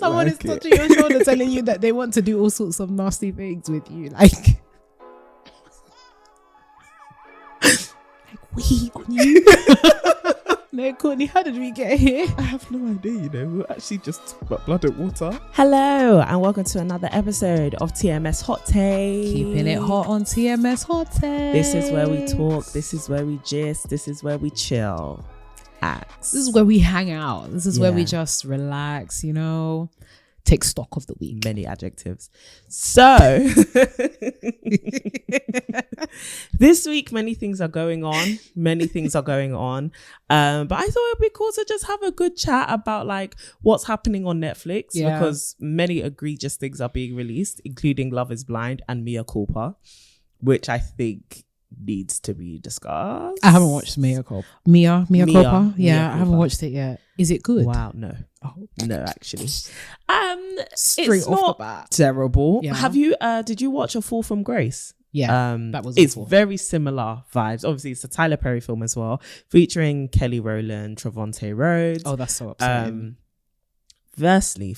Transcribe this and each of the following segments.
Someone is touching your shoulder telling you that they want to do all sorts of nasty things with you. Like we on you. No, Courtney, how did we get here? I have no idea, we're actually just about blood and water. Hello, and welcome to another episode of TMS Hottakes. Keeping it hot on TMS Hottakes. This is where we talk, this is where we gist, this is where we chill. This is where we hang out. This is where we just relax, take stock of the week. Many adjectives. So this week many things are going on. But I thought it'd be cool to just have a good chat about like what's happening on Netflix, because many egregious things are being released, including Love is Blind and Mea Culpa, which I think needs to be discussed. I haven't watched Mea Culpa. Mea Culpa? Yeah, I haven't watched it yet. Is it good? Wow, no. Oh, no, actually. Straight it's off not the bat. terrible. Yeah. Have you did you watch A Fall from Grace? Yeah, that was it's awful. very similar vibes. Obviously, it's a Tyler Perry film as well, featuring Kelly Rowland, Trevante Rhodes. Oh, that's so upsetting. Firstly,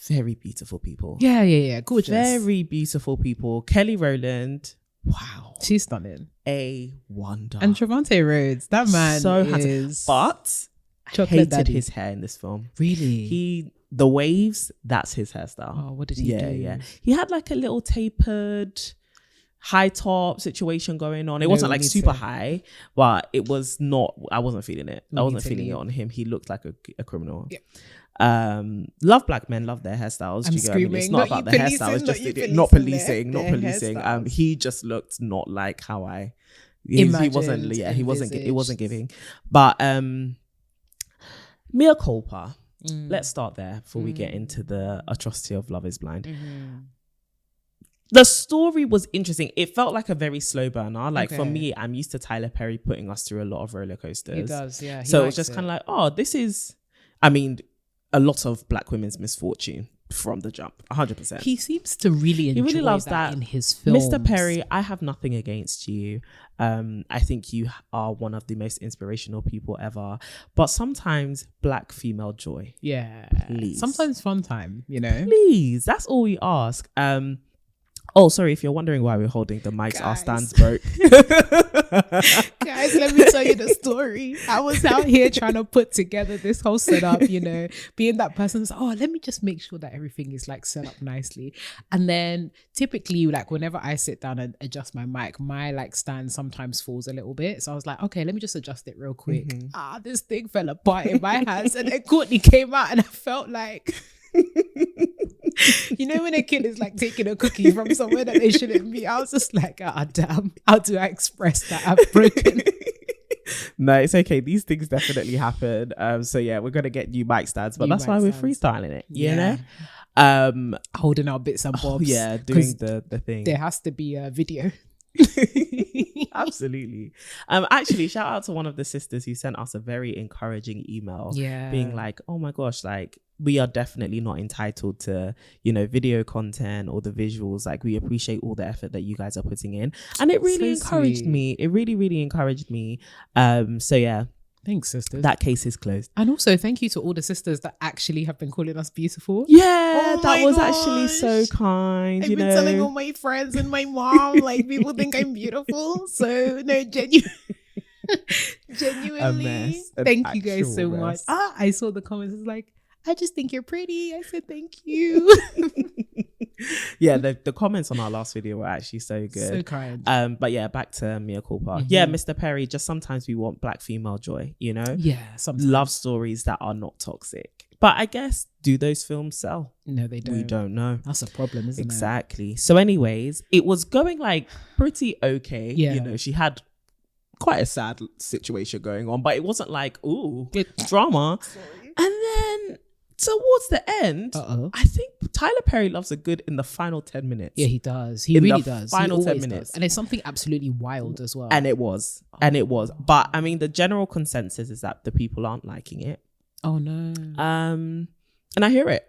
very beautiful people. Yeah, gorgeous. Very beautiful people. Kelly Rowland, wow, she's stunning, a wonder. And Trevante Rhodes, that man so is handsome. But I hated his hair in this film. Really? The waves, that's his hairstyle. Oh, what did he do? Yeah. He had like a little tapered high top situation going on. It wasn't like super high, but it was not, I wasn't feeling it. I wasn't feeling it on him. He looked like a criminal. Yeah. Love black men, love their hairstyles. I'm screaming. I mean? It's not about the hairstyles, not policing. He just looked not like how I imagined. He wasn't giving. But Mea Culpa. Let's start there before we get into the atrocity of Love is Blind. The story was interesting. It felt like a very slow burner. For me, I'm used to Tyler Perry putting us through a lot of roller coasters. He does, yeah. So it was just kind of like, this is, a lot of black women's misfortune from the jump, 100%. He seems to really enjoy loves that in his films. Mr. Perry, I have nothing against you. I think you are one of the most inspirational people ever. But sometimes black female joy. Yeah. Please. Sometimes fun time, Please. That's all we ask. Oh, sorry, if you're wondering why we're holding the mics, our stands broke. Guys, let me tell you the story. I was out here trying to put together this whole setup, being that person who's, let me just make sure that everything is like set up nicely. And then typically, like whenever I sit down and adjust my mic, my like stand sometimes falls a little bit. So I was like, okay, let me just adjust it real quick. This thing fell apart in my hands. And then Courtney came out and I felt like... when a kid is like taking a cookie from somewhere that they shouldn't be, I was just like, damn, how do I express that I've broken? No, it's okay. These things definitely happen. So yeah, we're gonna get new mic stands, but that's why we're freestyling it, you know? Holding our bits and bobs. Doing the thing. There has to be a video. Absolutely. Actually, shout out to one of the sisters who sent us a very encouraging email, being like, oh my gosh, like we are definitely not entitled to video content or the visuals. Like we appreciate all the effort that you guys are putting in, and it really encouraged me. It really encouraged me. So yeah, thanks, sisters. That case is closed. And also thank you to all the sisters that actually have been calling us beautiful. Yeah, that was actually so kind. I've been telling all my friends and my mom, like people think I'm beautiful. So no, genuinely, thank you guys so much. I saw the comments. It's like, I just think you're pretty. I said thank you. Yeah, the comments on our last video were actually so good. So kind. But yeah, back to Mea Culpa. Yeah, Mr. Perry, just sometimes we want black female joy, Yeah, sometimes. Love stories that are not toxic. But I guess, do those films sell? No, they don't. We don't know. That's a problem, isn't it? Exactly. So anyways, it was going like pretty okay. Yeah. She had quite a sad situation going on, but it wasn't like, ooh, drama. Sorry. And then... towards the end, I think Tyler Perry loves a good in the final 10 minutes. Yeah, he does. He really does. Final 10 minutes. And it's something absolutely wild as well. And it was. But the general consensus is that the people aren't liking it. Oh no. And I hear it.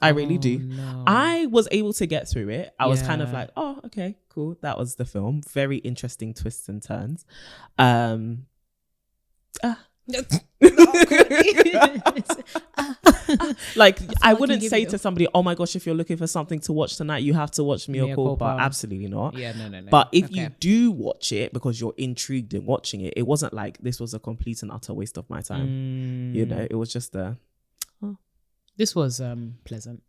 I really do. No. I was able to get through it. I was kind of like, oh, okay, cool. That was the film. Very interesting twists and turns. Like I I wouldn't can say give to you- somebody, oh my gosh, if you're looking for something to watch tonight, you have to watch Mea Mea Culpa. Culpa. Absolutely not. Yeah, no. But if you Okay. do watch it because you're intrigued in watching it, it wasn't like this was a complete and utter waste of my time. You know, it was just a This was pleasant.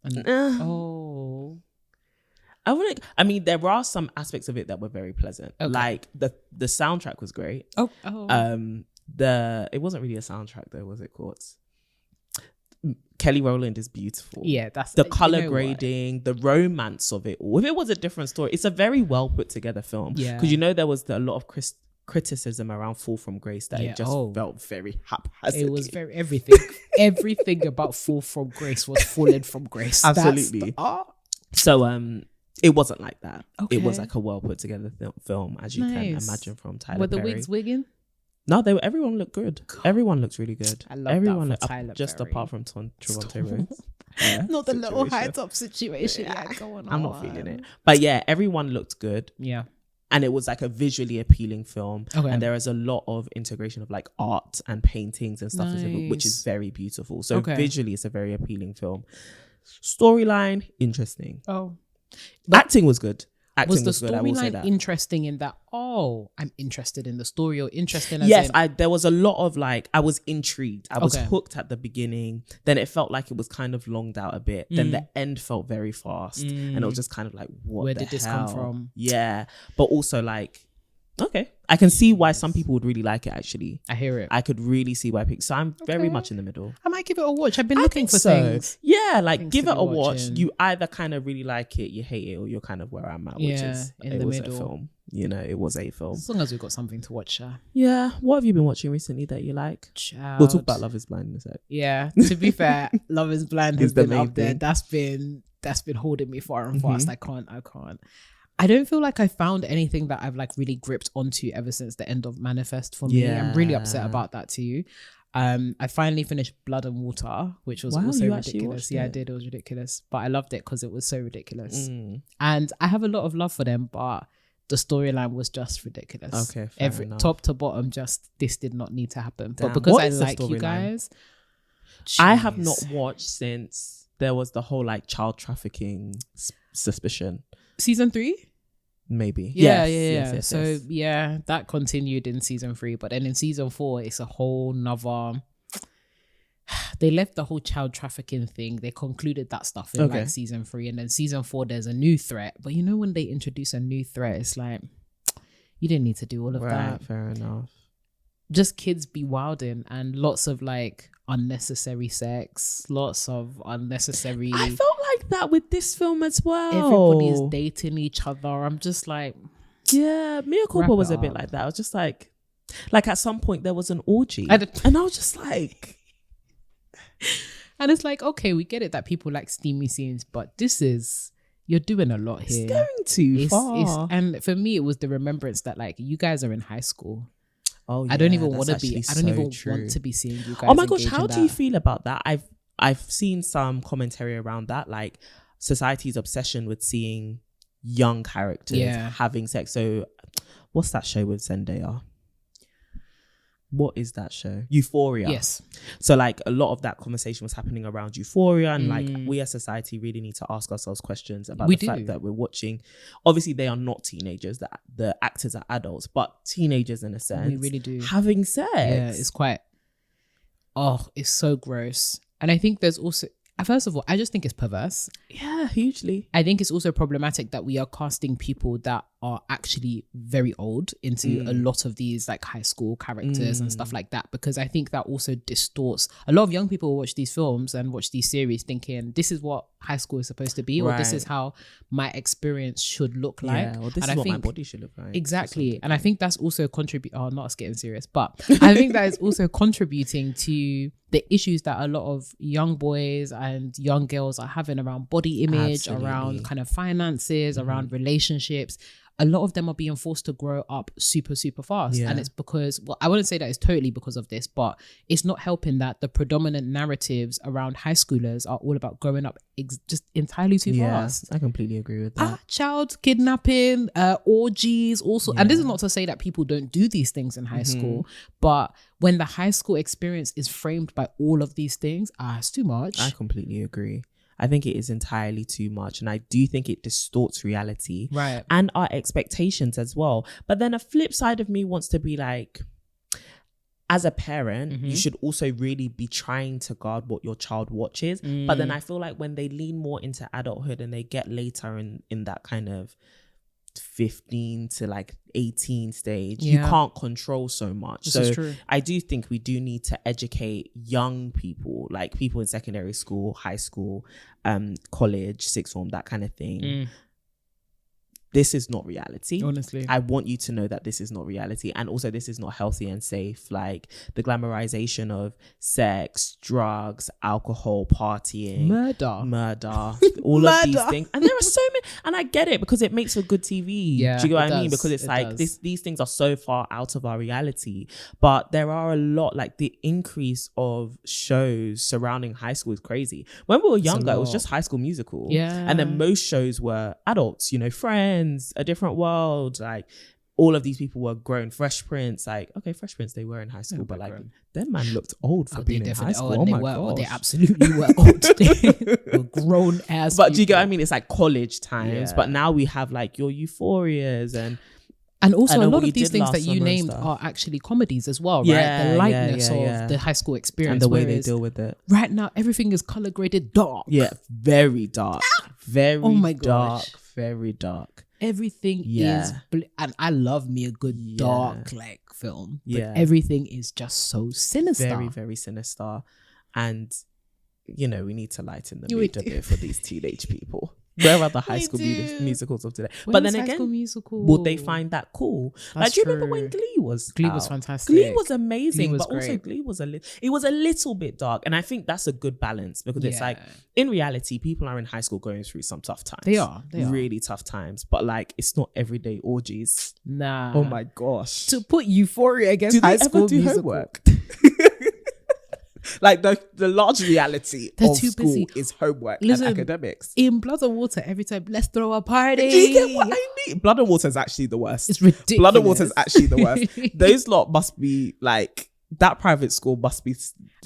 And, oh. I mean, there are some aspects of it that were very pleasant. Okay. Like the soundtrack was great. Oh. It wasn't really a soundtrack though, was it, Courts? Kelly Rowland is beautiful. Yeah, that's the color you know grading, the romance of it all. If it was a different story, it's a very well put together film. Yeah. Because you know there was a lot of criticism around Fall from Grace that it just Oh. felt very haphazard. It was very everything about Fall from Grace was fallen from grace. Absolutely. So it wasn't like that. Okay. It was like a well put together film, as you can Nice. imagine from Tyler Were the Perry. wigs wigging? No, everyone looked good. Everyone looked really good. I love that everyone for looked, Tyler just Perry. apart from Toronto Rose. Yeah, Not the little situation. high top situation. Yeah, go on. I'm not feeling it. But yeah, everyone looked good. Yeah. And it was like a visually appealing film. Okay. And there is a lot of integration of like art and paintings and stuff, which is Nice. very beautiful. So Okay. visually, it's a very appealing film. Storyline, interesting. Oh. Acting was good. Acting Was the good, I will say storyline that. interesting in that? Oh, I'm interested in the story, or interesting as Yes, in, there was a lot of like, I was intrigued. I was Okay. hooked at the beginning. Then it felt like it was kind of longed out a bit. Then the end felt very fast. And it was just kind of like, what Where the did this hell? come from? Yeah. But also like, okay. I can see why some people would really like it actually. I hear it. I could really see why people. So I'm very Okay. much in the middle. I might give it a watch. I've been I looking think for so. things. Yeah, like Things give to it be a watch. watching. You either kind of really like it, you hate it, or you're kind of where I'm at, which Yeah, is in it the was middle. a film. You know, it was a film. As long as we've got something to watch. Yeah. What have you been watching recently that you like? Child. We'll talk about Love Is Blind in a sec. Yeah. To be fair, Love Is Blind has Is the been main up there. thing. That's been holding me far and fast. I can't. I don't feel like I found anything that I've like really gripped onto ever since the end of Manifest for me. I'm really upset Yeah. about that too. I finally finished Blood and Water, which was Wow, also you actually ridiculous. watched Yeah, I it? did. It was ridiculous, but I loved it because it was so ridiculous. Mm. And I have a lot of love for them, but the storyline was just ridiculous. Okay, fair enough. Top to bottom, just this did not need to happen. Damn. But because What I is the like you storyline? guys, I have jeez. not watched since there was the whole like child trafficking suspicion. Season 3. Maybe. Yeah, Yes. So yeah, that continued in season 3, but then in season 4, it's a whole nother. They left the whole child trafficking thing. They concluded that stuff in like season 3, and then season 4, there's a new threat. But you know when they introduce a new threat, it's like you didn't need to do all of that. Fair enough. Just kids be wilding, and lots of like unnecessary sex, lots of unnecessary. I felt like that with this film as well. Everybody's dating each other. I'm just like, yeah, Mea Culpa Wrap was it a bit up. like that. I was just like at some point there was an orgy, I did- and I was just like, and it's like, okay, we get it that people like steamy scenes, but you're doing a lot it's here. going too far. And for me, it was the remembrance that like you guys are in high school. Oh, I don't yeah, even that's want to be. actually I don't even so true. want to be seeing you guys. Oh my gosh, engage how in do you that. feel about that? I've seen some commentary around that, like society's obsession with seeing young characters having sex. So what's that show with Zendaya? What is that show? Euphoria. Yes. So like a lot of that conversation was happening around Euphoria, and like we as society really need to ask ourselves questions about the fact that we're watching. Obviously they are not teenagers, the actors are adults, but teenagers in a sense. We really do. Having sex. Yeah, it's quite. Oh, it's so gross. And I think there's also, first of all, I just think it's perverse. Yeah, hugely. I think it's also problematic that we are casting people that are actually very old into a lot of these like high school characters and stuff like that, because I think that also distorts. A lot of young people watch these films and watch these series thinking this is what high school is supposed to be, or this is how my experience should look like. Yeah, or this and is I what my think, body should look like. Exactly. And I think that's also not us getting serious, but I think that is also contributing to the issues that a lot of young boys and young girls are having around body image, Absolutely. around kind of finances, around relationships, a lot of them are being forced to grow up super, super fast. Yeah. And it's because, well, I wouldn't say that it's totally because of this, but it's not helping that the predominant narratives around high schoolers are all about growing up just entirely too fast. I completely agree with that. Child kidnapping, orgies, also. And this is not to say that people don't do these things in high school, but when the high school experience is framed by all of these things, it's too much. I completely agree. I think it is entirely too much. And I do think it distorts reality. Right. And our expectations as well. But then a flip side of me wants to be like, as a parent, you should also really be trying to guard what your child watches. But then I feel like when they lean more into adulthood and they get later in that kind of 15 to like 18 stage, you can't control so much. This so is true. I do think we do need to educate young people, like people in secondary school, high school, college, sixth form, that kind of thing. This is not reality. Honestly, I want you to know that this is not reality. And also this is not healthy and safe. Like the glamorization of sex, drugs, alcohol, partying, murder, all of these things. And there are so many, and I get it because it makes for good TV. Yeah, do you get what I mean? does. Because it's like these things are so far out of our reality. But there are a lot, like the increase of shows surrounding high school is crazy. When we were younger, it was just High School Musical. Yeah. And then most shows were adults, you know, Friends, A Different World, like all of these people were grown. Fresh Prince, like, okay, Fresh Prince, they were in high school, but like them man looked old for being in high school. They absolutely were old. They were grown ass but people. do you get what I mean? It's like college times, but now we have like your Euphorias and also a lot of these things that you named are actually comedies as well, right? The lightness of the high school experience. And the way they deal with it. Right now, everything is color graded dark. Yeah, very dark. Very my dark. gosh. Very dark. Everything is... and I love me a good dark like film. But everything is just so sinister. Very, very sinister. And, you know, we need to lighten the mood a bit for these teenage people. Where are the high school musicals of today? But then again, would they find that cool? Like, do you remember when Glee was fantastic. Glee was amazing, but also Glee was it was a little bit dark. And I think that's a good balance because it's like, in reality, people are in high school going through some tough times. They are really tough times. But like, it's not everyday orgies. Nah. Oh my gosh. To put Euphoria against High School Musical. Homework? Like the large reality of school is homework and academics. In Blood and Water, every time, let's throw a party. Do you get what I mean? Blood and Water is actually the worst. It's ridiculous. Blood and Water is actually the worst. Those lot must be like, that private school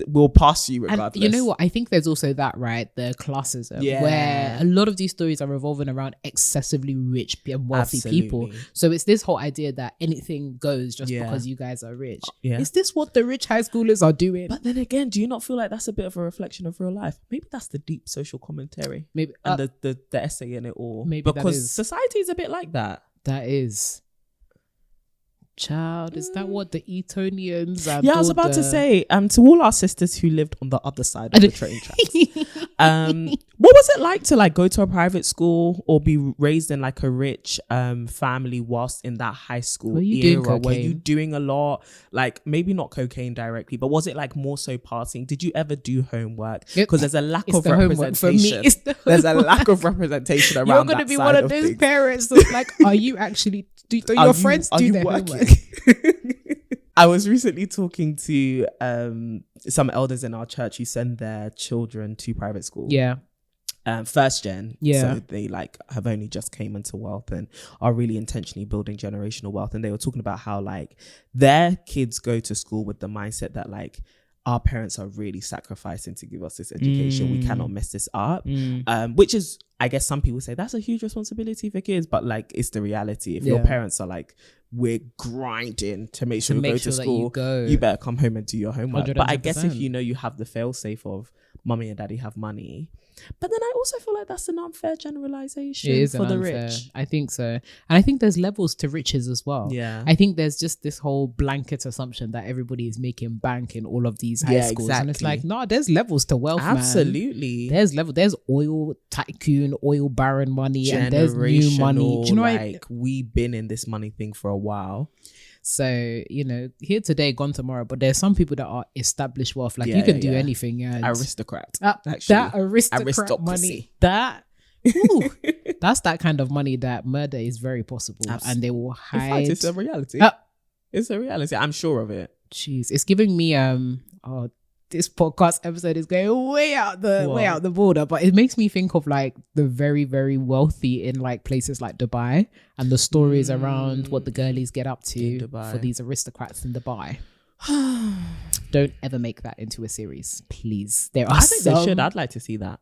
will pass you regardless. And you know what? I think there's also that, right? The classism, where a lot of these stories are revolving around excessively rich and wealthy people. So it's this whole idea that anything goes just because you guys are rich. Is this what the rich high schoolers are doing? But then again, do you not feel like that's a bit of a reflection of real life? Maybe that's the deep social commentary. Maybe and the essay in it all. Maybe because society is a bit like that. That is. Child, is that what the Etonians and I was about to say, to all our sisters who lived on the other side of the train tracks, what was it like to like go to a private school or be raised in like a rich family whilst in that high school era? Were you doing a lot, like maybe not cocaine directly, but was it like more so partying? Did you ever do homework? Because there's a lack of representation. There's a lack of representation around. You're going to be one of those parents that's like, are you actually do your friends do their homework? I was recently talking to some elders in our church who send their children to private school. First gen. So they like have only just came into wealth and are really intentionally building generational wealth. And they were talking about how like their kids go to school with the mindset that like our parents are really sacrificing to give us this education. We cannot mess this up. Which is, I guess some people say that's a huge responsibility for kids, but like it's the reality. If your parents are like, we're grinding to make sure you go to school, you better come home and do your homework. 100%. But I guess if you know you have the fail safe of mummy and daddy have money. But then I also feel like that's an unfair generalization for the rich. I think so. And I think there's levels to riches as well. I think there's just this whole blanket assumption that everybody is making bank in all of these high schools. And it's like, no, there's levels to wealth, absolutely. There's level. There's oil tycoon, oil baron money, and there's new money. Do you know like we've been in this money thing for a while. So, you know, here today, gone tomorrow. But there's some people that are established wealth. Like you can do anything. Aristocrat. That aristocrat money. That Ooh, that's that kind of money that murder is very possible. And they will hide. In fact, it's a reality. It's a reality. I'm sure of it. Jeez, it's giving me this podcast episode is going way out the border, but it makes me think of like the very, very wealthy in like places like Dubai and the stories around what the girlies get up to for these aristocrats in Dubai. Don't ever make that into a series, please. I think they should. I'd like to see that.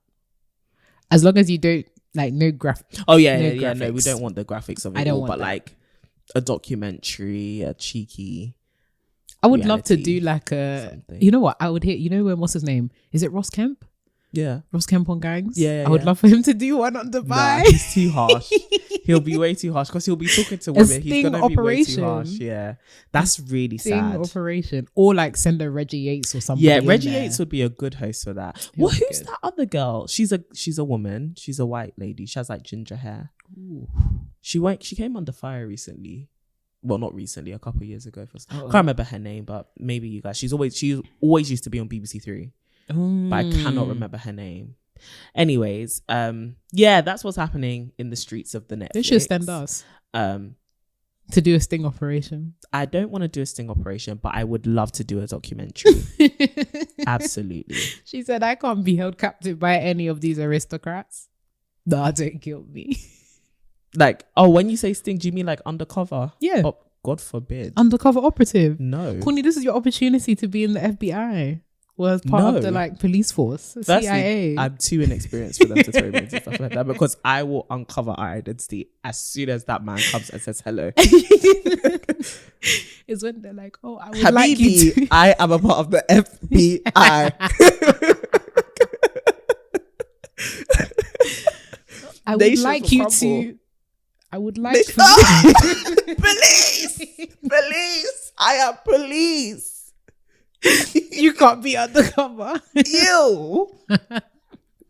As long as you don't like no graphics. Oh yeah, no, we don't want the graphics of it. I don't all, want but that. like a documentary, a cheeky. I would love to do like something. You know what? I would hear. You know when what's his name? Is it Ross Kemp? Yeah, Ross Kemp on Gangs. Yeah, I would love for him to do one on Dubai. Nah, he's too harsh. He'll be way too harsh because he'll be talking to women. He's gonna be way too harsh. Yeah, that's really sad. Operation, or like send a Reggie Yates or something. Yeah, Reggie Yates would be a good host for that. Well, who's that other girl? She's a woman. She's a white lady. She has like ginger hair. Ooh. She came under fire recently. Well, not recently, a couple of years ago. I can't remember her name, but maybe you guys. She always used to be on BBC Three, but I cannot remember her name. Anyways, that's what's happening in the streets of the Netflix. They should send us to do a sting operation. I don't want to do a sting operation, but I would love to do a documentary. Absolutely. She said, "I can't be held captive by any of these aristocrats. Nah, don't kill me." Like, when you say sting, do you mean like undercover? Yeah. Oh, God forbid. Undercover operative. No. Courtney, this is your opportunity to be in the FBI. Well, as part of the like police force, CIA. I'm too inexperienced for them to throw me into stuff like that because I will uncover our identity as soon as that man comes and says hello. It's when they're like, "Oh, I would Habibi, like you to." I am a part of the FBI. I would like you to. I would like for police. I am police. You can't be undercover. Ew.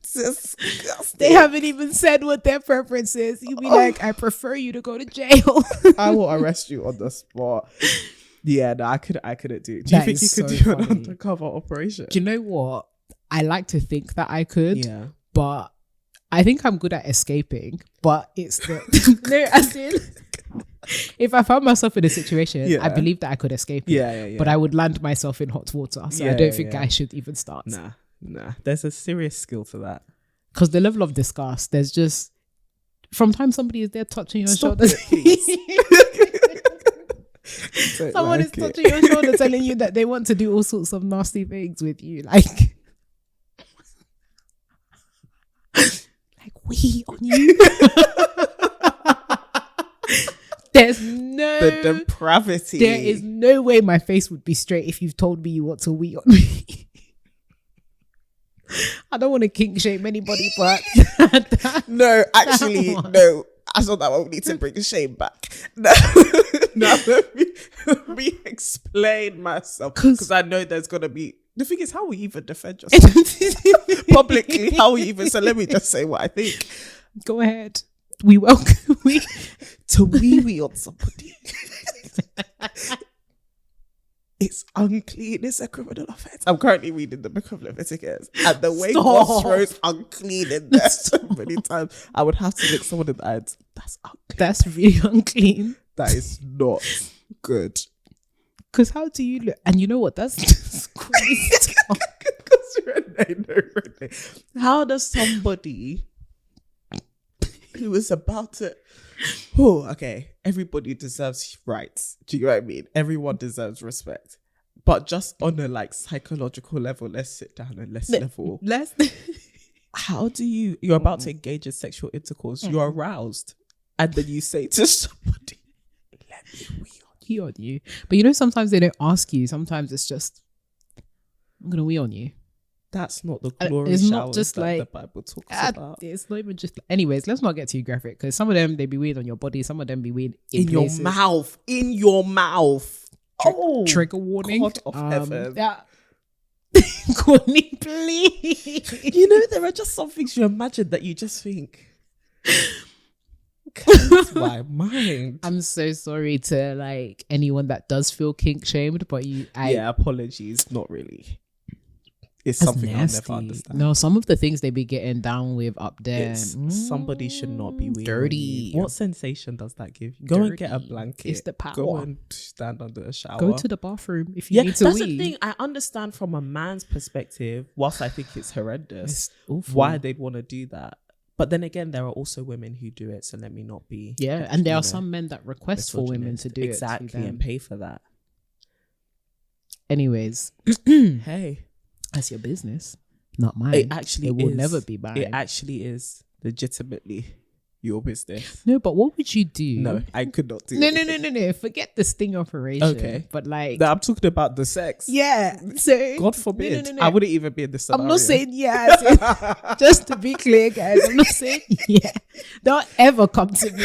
Disgusting. They haven't even said what their preference is. You'd be like, "I prefer you to go to jail." I will arrest you on the spot. Yeah, no, I couldn't do it. Do you think you could do an undercover operation? Do you know what? I like to think that I could. Yeah. But I think I'm good at escaping, but it's the no, as in if I found myself in a situation, I believe that I could escape it. Yeah. But I would land myself in hot water. So I don't think I should even start. Nah. There's a serious skill to that. Because the level of disgust, there's just from time somebody is there touching your shoulder. Someone is touching your shoulder telling you that they want to do all sorts of nasty things with you. Like we on you. There's no the depravity. There is no way my face would be straight if you've told me you want to wee on me. I don't want to kink shame anybody, but no, actually, no. I thought that one we need to bring shame back. No, let me explain myself because I know there's gonna be. The thing is, how will you even defend yourself publicly? How will you even? So let me just say what I think. Go ahead. We welcome to wee on somebody. It's unclean. It's a criminal offense. I'm currently reading the book of Leviticus, and the way God throws unclean in there so many times, I would have to look someone in the eyes. That's unclean. That's really unclean. That is not good. Because how do you look? And you know what? That's crazy. Renee. How does somebody who is about to... Oh, okay. Everybody deserves rights. Do you know what I mean? Everyone deserves respect. But just on a like psychological level, let's sit down and let's level. How do you're about to engage in sexual intercourse, you're aroused, and then you say to somebody, "Let me wee on you." But you know, sometimes they don't ask you. Sometimes it's just, "I'm gonna wee on you." That's not the glory it's showers not just that like the Bible talks about. It's not even just. Anyways, let's not get too graphic because some of them they be weird on your body, some of them be weird in your mouth. In your mouth. Trigger warning. God of heaven. Yeah. Courtney, please. You know, there are just some things you imagine that you just think. Comes my mind. I'm so sorry to like anyone that does feel kink shamed, but apologies. Not really. It's That's something nasty. I'll never understand. No, some of the things they be getting down with up there. Somebody should not be weird. Dirty. What sensation does that give you? Go and get a Dirty. blanket. It's the power. Go and stand under a shower. Go to the bathroom if you need to that's wee. the thing. I understand from a man's perspective, whilst I think it's horrendous, It's awful. why they'd want to do that. But then again, there are also women who do it, so let me not be. Yeah, and there are some men that request for women to do exactly it to them. and pay for that. Anyways, Hey, that's your business, not mine. it actually will is. never be mine. It actually is legitimately your business. No, but what would you do? No, I could not do. No. Forget the sting operation. Okay. But like, No, I'm talking about the sex. yeah. So God forbid. No. I wouldn't even be in this scenario. I'm not saying yeah. Just to be clear, guys, I'm not saying yeah. Don't ever come to me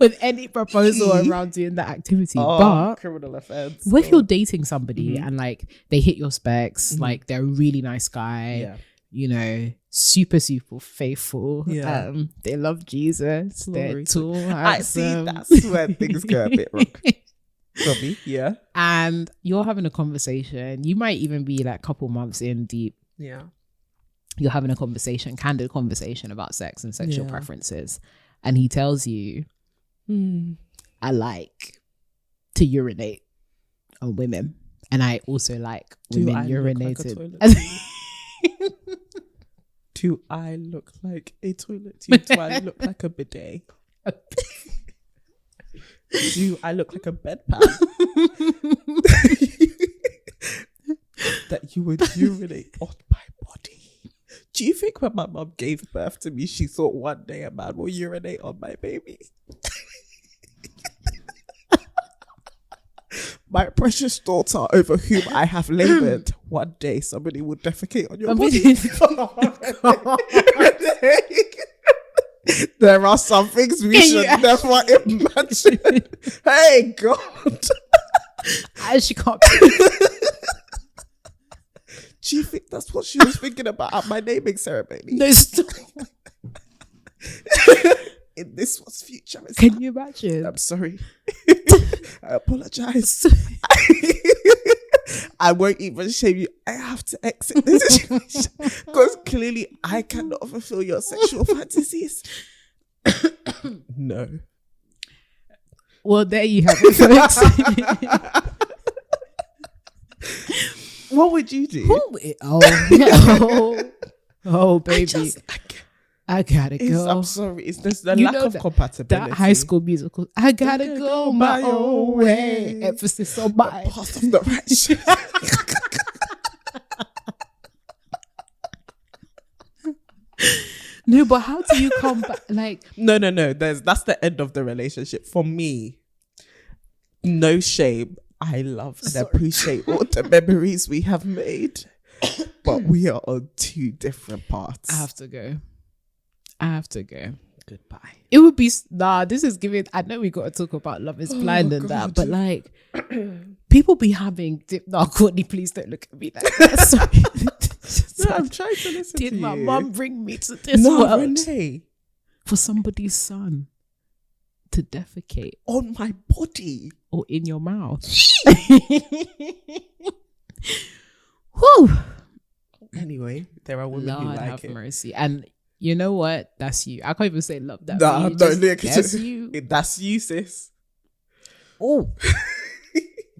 with any proposal around doing that activity. But criminal offense. if you're dating somebody and like they hit your specs, like they're a really nice guy, Yeah. you know, super faithful. Yeah. They love Jesus. They're Glory to- tall. I see. handsome. That's where things go a bit wrong. For me, yeah. And you're having a conversation. You might even be like a couple months in deep. Yeah. You're having a conversation, candid conversation about sex and sexual Yeah. preferences. And he tells you, Hmm. I like to urinate on women. And I also like women I look like a urinated. toilet? Do I look like a toilet? Do I look like a bidet? Do I look like a bedpan? That you would urinate on my body. Do you think when my mum gave birth to me, she thought one day a man will urinate on my baby? My precious daughter, over whom I have labored, one day somebody will defecate on your body. There are some things we should never imagine. Hey, God. She can't. Do you think that's what she was thinking about at my naming ceremony? No, stop. In this was future. Can you imagine? I'm sorry. I apologize. I won't even shame you. I have to exit this situation because clearly I cannot fulfill your sexual fantasies. No. Well, there you have it, folks. What would you do? Oh, baby. I gotta go. I'm sorry. It's this the lack of compatibility. That High School Musical. I gotta go my own way. Emphasis on my path of the right. No, but how do you come back? Like, no. That's the end of the relationship for me. No shame. I love and appreciate all the memories we have made, but we are on two different paths. I have to go. Goodbye. It would be this is giving. I know we got to talk about Love Is Blind and that, but like, people be having. Courtney, please don't look at me like that. Sorry. No, I'm trying to listen to you. Did my mum bring me to this world Renee. for somebody's son to defecate on my body or in your mouth? Whew. Anyway, there are women who Lord like have it. mercy. And you know what? That's you. I can't even say love that. Nah, for you. don't look. That's you. That's you, sis. Oh,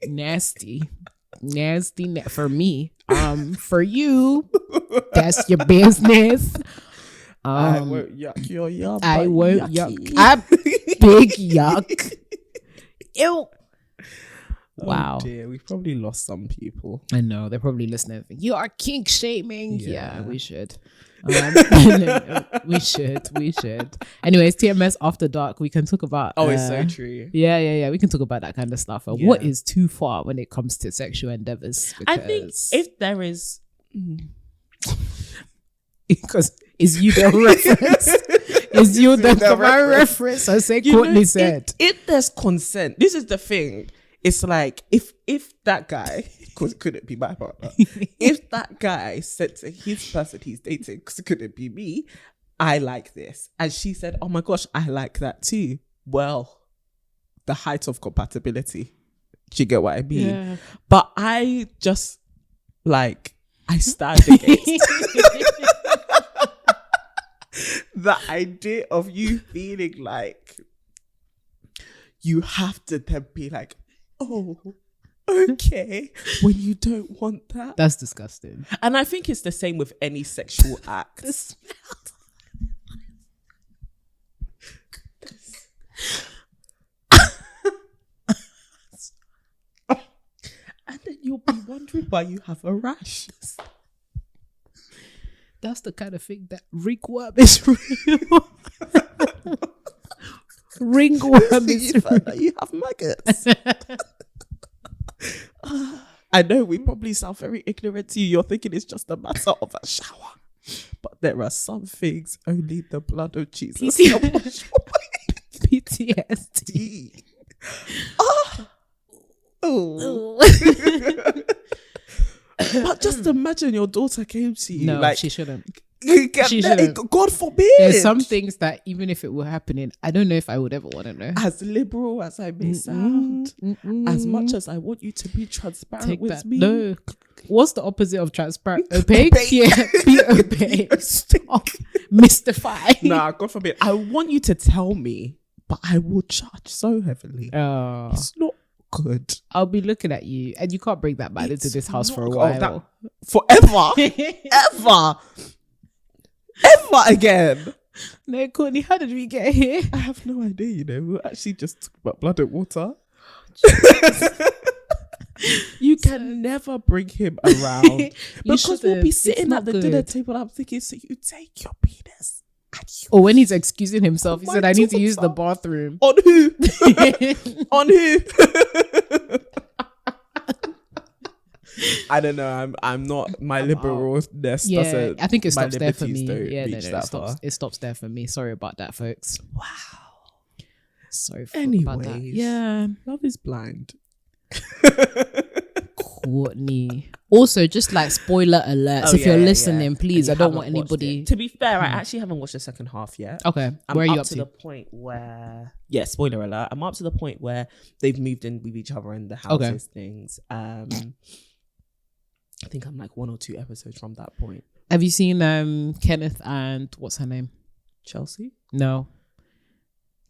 nasty for me. For you, that's your business. I won't yuck your yum. I won't yucky. yuck. I'm big yuck. Ew. Wow. Oh dear, we've probably lost some people. I know they're probably listening. You are kink shaming. Yeah, we should. We should. Anyways, TMS After Dark. We can talk about. It's so true. Yeah. We can talk about that kind of stuff. And what is too far when it comes to sexual endeavors? I think if there is, because is you the reference? Is you the reference? I say Courtney said. If there's consent, this is the thing. It's like if that guy, because it couldn't be my partner, if that guy said to his person he's dating, because it couldn't be me, I like this, and she said, "Oh my gosh, I like that too." Well, the height of compatibility. Do you get what I mean? Yeah. But I just like I stand against the idea of you feeling like you have to then be like, oh, okay, when you don't want that. That's disgusting. And I think it's the same with any sexual act. The smell. And then you'll be wondering why you have a rash. That's the kind of thing that ringworm is real. Ringworm is You find that you have maggots. I know we probably sound very ignorant to you. You're thinking it's just a matter of a shower. But there are some things only the blood of Jesus can wash away. PTSD. Oh. But just imagine your daughter came to you. No, like, she shouldn't. She shouldn't. God forbid. There's some things that even if it were happening, I don't know if I would ever want to know. As liberal as I may sound, as much as I want you to be transparent with me. No. What's the opposite of transparent? Opaque? Yeah, be opaque. Stop. Mystify. Nah, God forbid. I want you to tell me, but I will charge so heavily. Oh. It's not good. I'll be looking at you, and you can't bring that man into this house for a while. Forever. Ever again. No, Courtney, how did we get here? I have no idea, you know. We actually just talked about blood and water. You can never bring him around. Because we'll be sitting at the dinner table. I'm thinking, so you take your penis. Or when he's excusing himself, he said, I need to use the bathroom. On who? On who? I don't know. I'm not, my liberalness doesn't. I think it stops there for me. Yeah, it stops there for me. Sorry about that, folks. Wow. Sorry about that. Anyways, yeah. Love is blind. Courtney. Also, just like spoiler alerts. If you're listening, please. I don't want anybody. To be fair, I actually haven't watched the second half yet. Okay. Where are you up to? The point where, spoiler alert. I'm up to the point where they've moved in with each other in the houses things. I think I'm like 1 or 2 episodes from that point. Have you seen Kenneth and what's her name? Chelsea? No.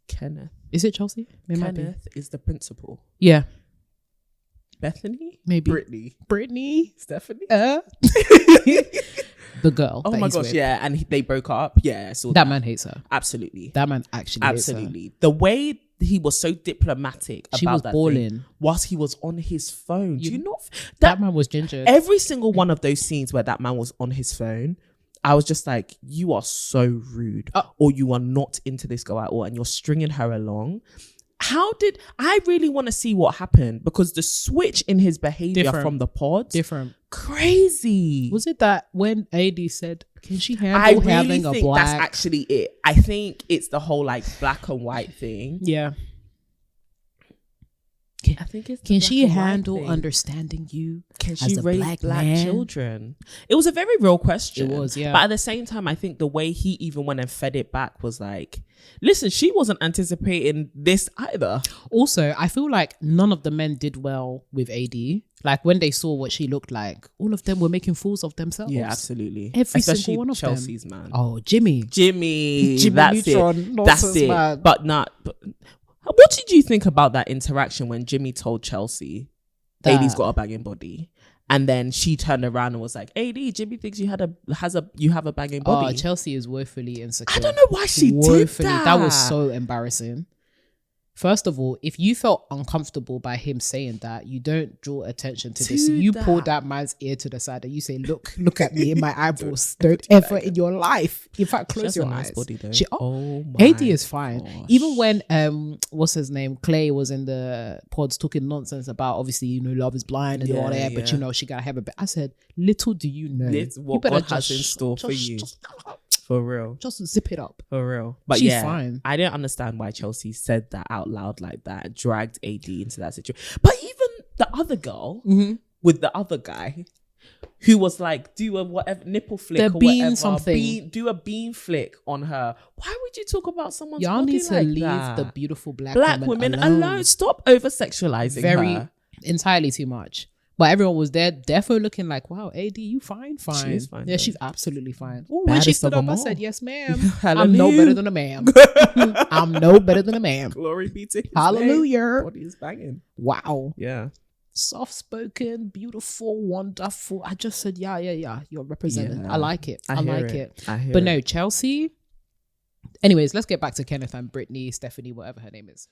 Kenneth. Is it Chelsea? Kenneth is the principal. Yeah. Bethany? Maybe. Brittany? Stephanie? The girl. Oh my gosh, with. Yeah. And they broke up. Yeah. So that man hates her. Absolutely. That man actually hates her. The way he was so diplomatic she about was that balling thing whilst he was on his phone. Do you not? That man was ginger. Every single one of those scenes where that man was on his phone, I was just like, you are so rude. Or you are not into this girl at all and you're stringing her along. How did I really want to see what happened? Because the switch in his behavior from the pod, crazy. Was it that when AD said, "Can she handle having a black?" That's actually it. I think it's the whole like black and white thing. Yeah. I think it's. Can she handle understanding you? Can she raise black children? It was a very real question. It was, yeah. But at the same time, I think the way he even went and fed it back was like, listen, she wasn't anticipating this either. Also, I feel like none of the men did well with AD. Like when they saw what she looked like, all of them were making fools of themselves. Yeah, absolutely. Especially single one of Chelsea's them. Man. Oh, Jimmy. That's Neutron, it. That's it. Man. But what did you think about that interaction when Jimmy told Chelsea AD's got a banging body, and then she turned around and was like, "AD, Jimmy thinks you have a banging body." Oh, Chelsea is woefully insecure. I don't know why she did that. That was so embarrassing. First of all, if you felt uncomfortable by him saying that, you don't draw attention to this. You pull that man's ear to the side and you say, look at me in my eyeballs. Don't ever in your life. In fact, close your eyes. Body, AD is fine. Gosh. Even when what's his name? Clay was in the pods talking nonsense about obviously, love is blind and all that, but she gotta have a bit. I said, little do you know what God has in store for you. For real. Just zip it up. For real. But she's fine. I didn't understand why Chelsea said that out loud like that, dragged AD into that situation. But even the other girl with the other guy who was like, do a whatever nipple flick or whatever. Something. Do a bean flick on her. Why would you talk about someone's Y'all body need to like leave that? the beautiful black women alone. Stop over-sexualizing her. Entirely too much. But everyone was there, defo looking like, wow, AD, you fine. She is fine. Yeah, though. she's absolutely fine. Ooh, when she Baddest stood of up, them I all. said, yes, ma'am. I'm Hallelujah. no better than a ma'am. I'm no better than a ma'am. Glory be to his Hallelujah. name. Body is banging. Wow. Yeah. Soft spoken, beautiful, wonderful. I just said, yeah. You're represented. Yeah. I like it. I hear like it. I hear But it. no, Chelsea. Anyways, let's get back to Kenneth and Brittany, Stephanie, whatever her name is.